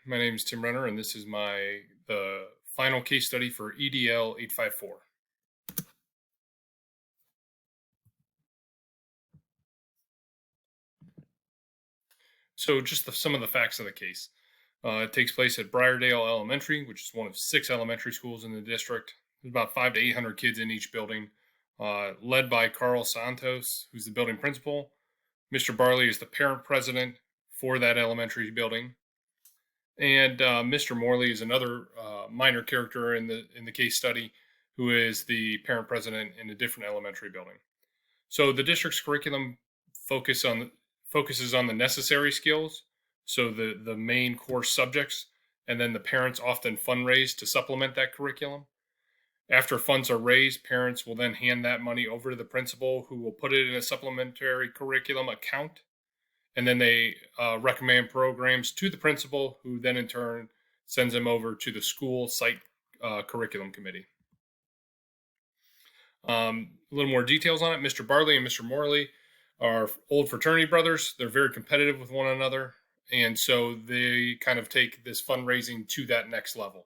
My name is Tim Renner, and this is the final case study for EDL 854. So, just some of the facts of the case. It takes place at Briardale Elementary, which is one of 6 elementary schools in the district. There's about 500 to 800 kids in each building, led by Carl Santos, who's the building principal. Mr. Barley is the parent president for that elementary building, and Mr. Morley is another minor character in the case study, who is the parent president in a different elementary building. So the district's curriculum focuses on the necessary skills, so the main course subjects, and then the parents often fundraise to supplement that curriculum. After funds are raised, parents will then hand that money over to the principal, who will put it in a supplementary curriculum account, and then they recommend programs to the principal, who then in turn sends them over to the school site curriculum committee. A little more details on it. Mr. Barley and Mr. Morley are old fraternity brothers. They're very competitive with one another, and so they kind of take this fundraising to that next level.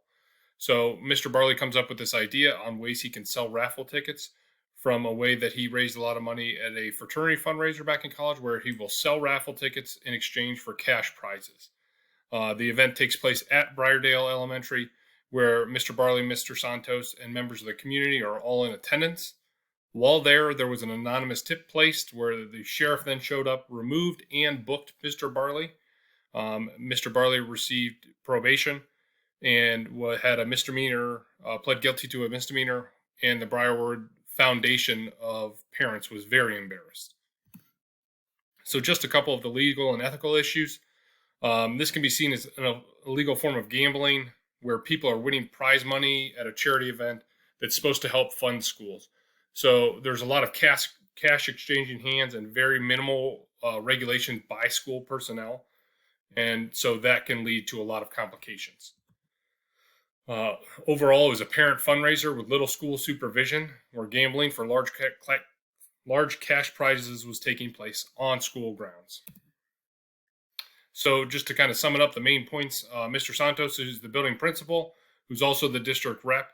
So Mr. Barley comes up with this idea on ways he can sell raffle tickets, from a way that he raised a lot of money at a fraternity fundraiser back in college, where he will sell raffle tickets in exchange for cash prizes. The event takes place at Briardale Elementary, where Mr. Barley, Mr. Santos, and members of the community are all in attendance. While there was an anonymous tip placed where the sheriff then showed up, removed and booked Mr. Barley. Mr. Barley received probation and had a misdemeanor, pled guilty to a misdemeanor, and the Briarwood Foundation of Parents was very embarrassed. So just a couple of the legal and ethical issues. This can be seen as an illegal form of gambling, where people are winning prize money at a charity event that's supposed to help fund schools. So there's a lot of cash exchanging hands and very minimal regulation by school personnel. And so that can lead to a lot of complications. Overall, it was a parent fundraiser with little school supervision, where gambling for large cash prizes was taking place on school grounds. So just to kind of sum it up, the main points, Mr. Santos is the building principal, who's also the district rep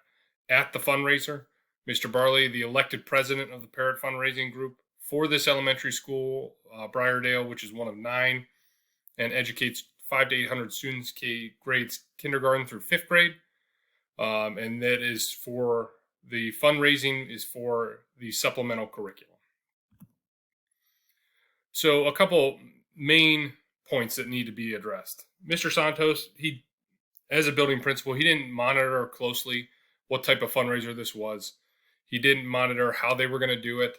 at the fundraiser. Mr. Barley, the elected president of the parent fundraising group for this elementary school, Briardale, which is one of 9, and educates 500 to 800 students, grades kindergarten through 5th grade. And that is for the fundraising is for the supplemental curriculum. So a couple main points that need to be addressed. Mr. Santos, as a building principal, he didn't monitor closely what type of fundraiser this was. He didn't monitor how they were going to do it,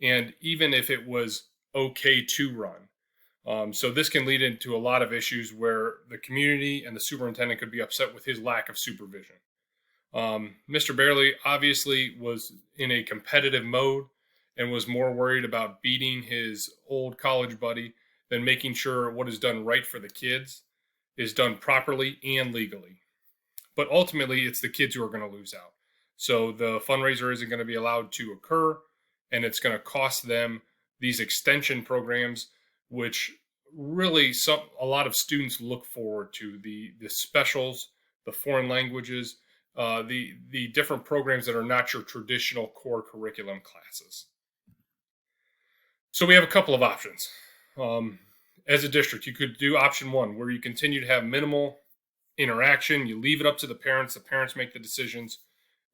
and even if it was okay to run. So this can lead into a lot of issues where the community and the superintendent could be upset with his lack of supervision. Mr. Barley obviously was in a competitive mode and was more worried about beating his old college buddy than making sure what is done right for the kids is done properly and legally. But ultimately, it's the kids who are going to lose out. So the fundraiser isn't going to be allowed to occur, and it's going to cost them these extension programs, which really a lot of students look forward to, the specials, the foreign languages, the different programs that are not your traditional core curriculum classes. So we have a couple of options. As a district, you could do option 1, where you continue to have minimal interaction. You leave it up to the parents make the decisions,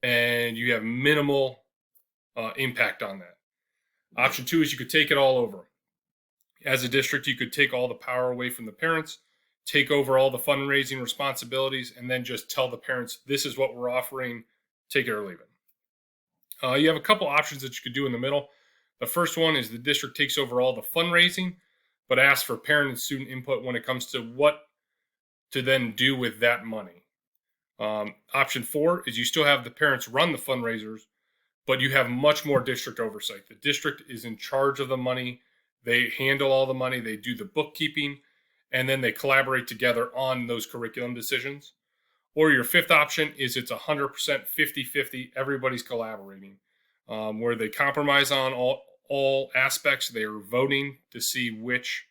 and you have minimal impact on that. Option 2 is you could take it all over. As a district, you could take all the power away from the parents, take over all the fundraising responsibilities, and then just tell the parents, this is what we're offering, take it or leave it. You have a couple options that you could do in the middle. The first one is the district takes over all the fundraising, but asks for parent and student input when it comes to what to then do with that money. Option 4 is you still have the parents run the fundraisers, but you have much more district oversight. The district is in charge of the money. They handle all the money. They do the bookkeeping, and then they collaborate together on those curriculum decisions. Or your 5th option is it's 100% 50-50. Everybody's collaborating, where they compromise on all aspects. They are voting to see which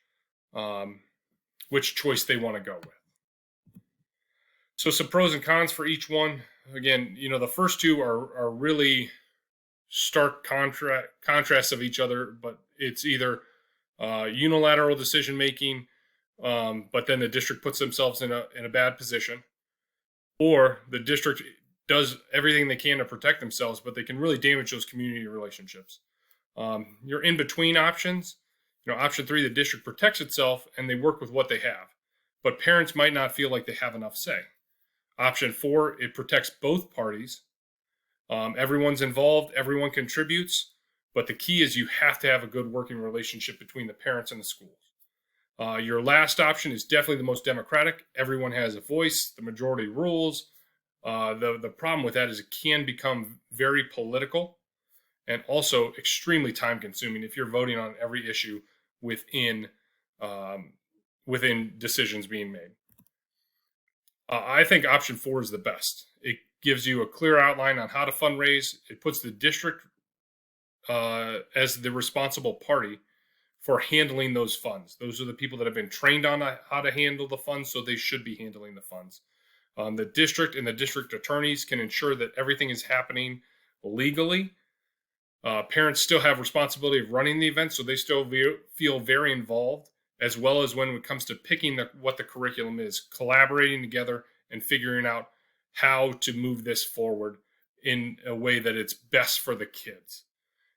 choice they want to go with. So some pros and cons for each one. Again, the first two are really stark contrasts of each other, but it's either unilateral decision making, but then the district puts themselves in a bad position, or the district does everything they can to protect themselves, but they can really damage those community relationships. Your in between options, option three, the district protects itself and they work with what they have, but parents might not feel like they have enough say. Option four, it protects both parties. Everyone's involved, everyone contributes, but the key is you have to have a good working relationship between the parents and the schools. Your last option is definitely the most democratic. Everyone has a voice, the majority rules. The problem with that is it can become very political and also extremely time consuming if you're voting on every issue within decisions being made. I think option four is the best. It gives you a clear outline on how to fundraise. It puts the district as the responsible party for handling those funds. Those are the people that have been trained on how to handle the funds, so they should be handling the funds. The district and the district attorneys can ensure that everything is happening legally. Parents still have responsibility of running the event, so they still feel very involved, as well as when it comes to picking what the curriculum is, collaborating together and figuring out how to move this forward in a way that it's best for the kids.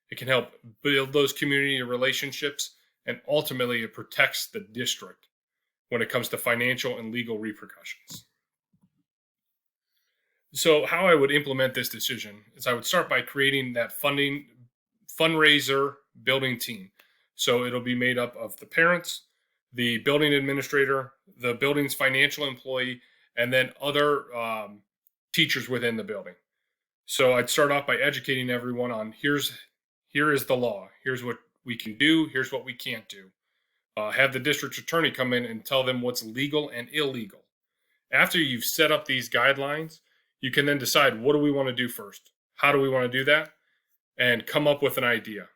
It can help build those community relationships, and ultimately it protects the district when it comes to financial and legal repercussions. So how I would implement this decision is I would start by creating that fundraiser building team. So it'll be made up of the parents, the building administrator, the building's financial employee, and then other teachers within the building. So I'd start off by educating everyone on here is the law. Here's what we can do. Here's what we can't do. Have the district attorney come in and tell them what's legal and illegal. After you've set up these guidelines, you can then decide, what do we want to do first? How do we want to do that? And come up with an idea.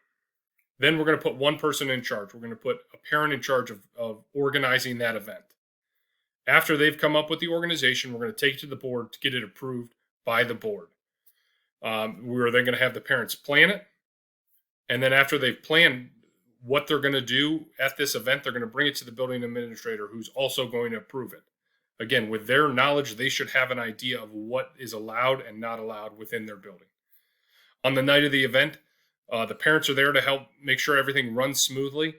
Then we're going to put one person in charge. We're going to put a parent in charge of organizing that event. After they've come up with the organization, we're going to take it to the board to get it approved by the board. We're then going to have the parents plan it. And then after they've planned what they're going to do at this event, they're going to bring it to the building administrator, who's also going to approve it. Again, with their knowledge, they should have an idea of what is allowed and not allowed within their building. On the night of the event, the parents are there to help make sure everything runs smoothly,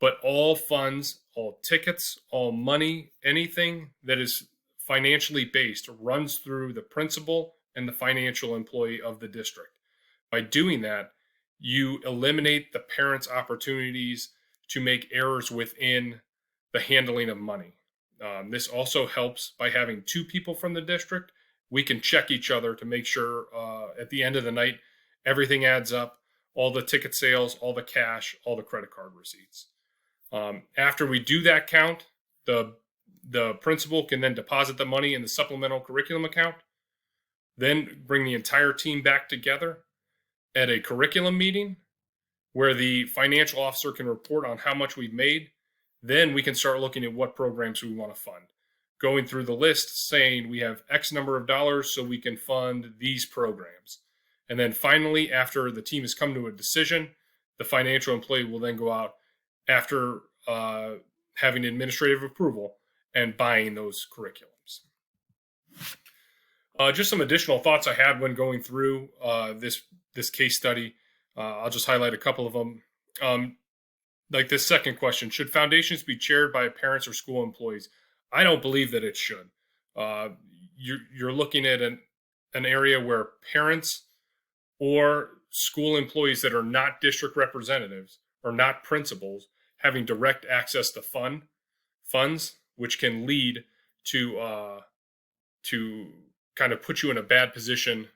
but all funds, all tickets, all money, anything that is financially based runs through the principal and the financial employee of the district. By doing that, you eliminate the parents' opportunities to make errors within the handling of money. This also helps by having two people from the district. We can check each other to make sure at the end of the night, everything adds up, all the ticket sales, all the cash, all the credit card receipts. After we do that count, the principal can then deposit the money in the supplemental curriculum account, then bring the entire team back together at a curriculum meeting where the financial officer can report on how much we've made. Then we can start looking at what programs we want to fund. Going through the list saying we have X number of dollars so we can fund these programs. And then finally, after the team has come to a decision, the financial employee will then go out after having administrative approval and buying those curriculums. Just some additional thoughts I had when going through this case study. I'll just highlight a couple of them. Like this second question, should foundations be chaired by parents or school employees? I don't believe that it should. You're looking at an area where parents or school employees that are not district representatives or not principals having direct access to funds, which can lead to kind of put you in a bad position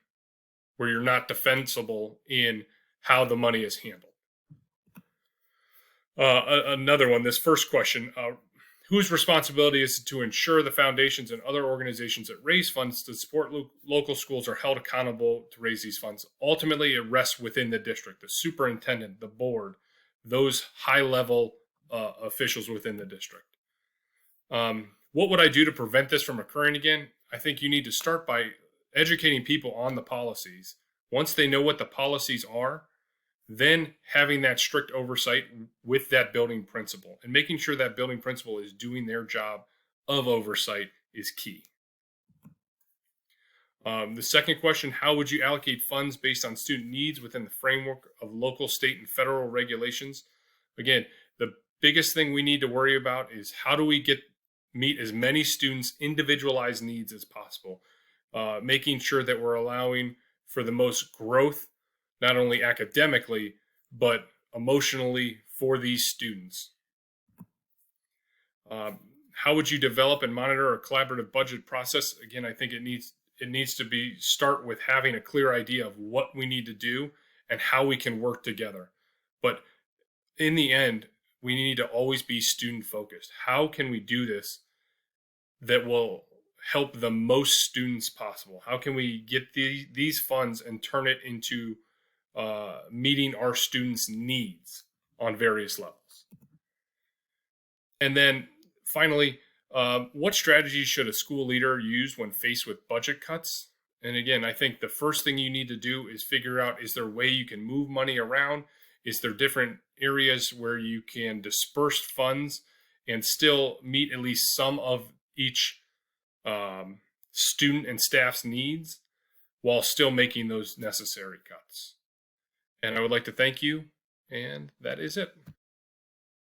where you're not defensible in how the money is handled. Another one, this first question, whose responsibility is it to ensure the foundations and other organizations that raise funds to support local schools are held accountable to raise these funds? Ultimately, it rests within the district, the superintendent, the board, those high-level officials within the district. what would I do to prevent this from occurring again? I think you need to start by educating people on the policies. Once they know what the policies are, then having that strict oversight with that building principal and making sure that building principal is doing their job of oversight is key. The second question, how would you allocate funds based on student needs within the framework of local, state, and federal regulations? Again, the biggest thing we need to worry about is how do we meet as many students' individualized needs as possible, making sure that we're allowing for the most growth, not only academically, but emotionally for these students. How would you develop and monitor a collaborative budget process? Again, I think it needs to be start with having a clear idea of what we need to do and how we can work together. But in the end, we need to always be student focused. How can we do this that will help the most students possible? How can we get these funds and turn it into meeting our students' needs on various levels? And then finally, what strategies should a school leader use when faced with budget cuts? And again, I think the first thing you need to do is figure out, is there a way you can move money around? Is there different areas where you can disperse funds and still meet at least some of each student and staff's needs while still making those necessary cuts? And I would like to thank you, and that is it.